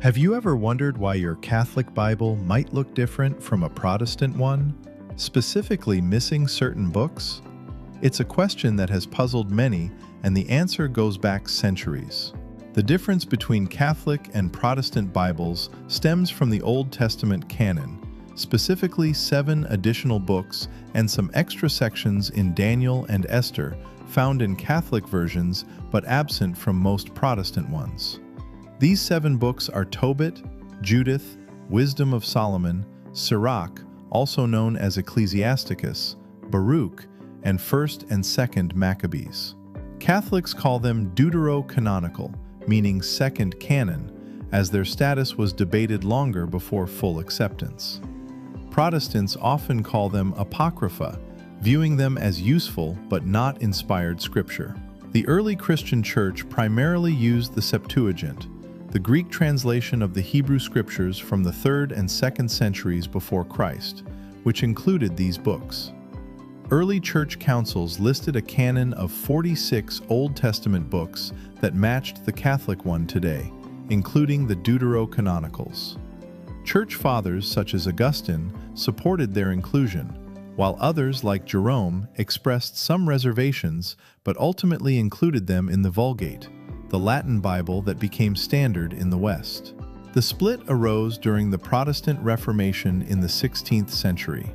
Have you ever wondered why your Catholic Bible might look different from a Protestant one, specifically missing certain books? It's a question that has puzzled many, and the answer goes back centuries. The difference between Catholic and Protestant Bibles stems from the Old Testament canon, specifically 7 additional books and some extra sections in Daniel and Esther found in Catholic versions but absent from most Protestant ones. These 7 books are Tobit, Judith, Wisdom of Solomon, Sirach, also known as Ecclesiasticus, Baruch, and 1st and 2nd Maccabees. Catholics call them deuterocanonical, meaning second canon, as their status was debated longer before full acceptance. Protestants often call them Apocrypha, viewing them as useful but not inspired scripture. The early Christian Church primarily used the Septuagint, the Greek translation of the Hebrew Scriptures from the 3rd and 2nd centuries before Christ, which included these books. Early church councils listed a canon of 46 Old Testament books that matched the Catholic one today, including the deuterocanonicals. Church fathers such as Augustine supported their inclusion, while others like Jerome expressed some reservations but ultimately included them in the Vulgate, the Latin Bible that became standard in the West. The split arose during the Protestant Reformation in the 16th century.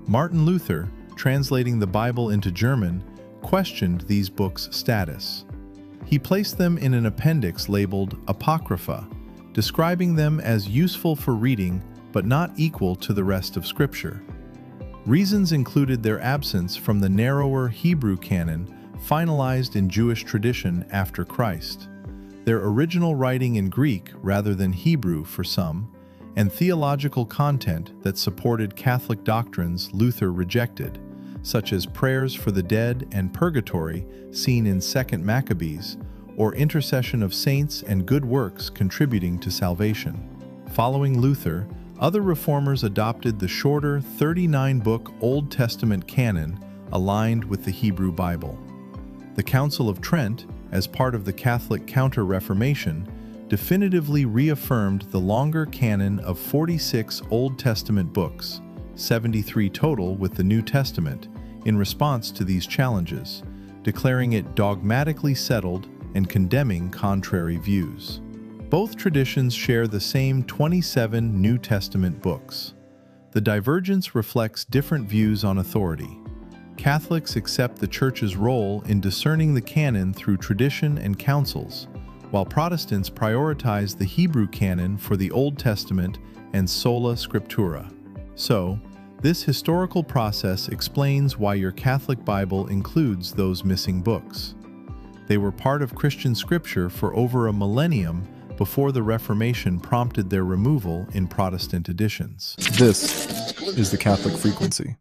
Martin Luther, translating the Bible into German, questioned these books' status. He placed them in an appendix labeled Apocrypha, describing them as useful for reading but not equal to the rest of Scripture. Reasons included their absence from the narrower Hebrew canon finalized in Jewish tradition after Christ, their original writing in Greek rather than Hebrew for some, and theological content that supported Catholic doctrines Luther rejected, such as prayers for the dead and purgatory seen in 2nd Maccabees, or intercession of saints and good works contributing to salvation. Following Luther, other reformers adopted the shorter 39-book Old Testament canon aligned with the Hebrew Bible. The Council of Trent, as part of the Catholic Counter-Reformation, definitively reaffirmed the longer canon of 46 Old Testament books, 73 total with the New Testament, in response to these challenges, declaring it dogmatically settled and condemning contrary views. Both traditions share the same 27 New Testament books. The divergence reflects different views on authority. Catholics accept the Church's role in discerning the canon through tradition and councils, while Protestants prioritize the Hebrew canon for the Old Testament and sola scriptura. So, this historical process explains why your Catholic Bible includes those missing books. They were part of Christian scripture for over a millennium before the Reformation prompted their removal in Protestant editions. This is the Catholic Frequency.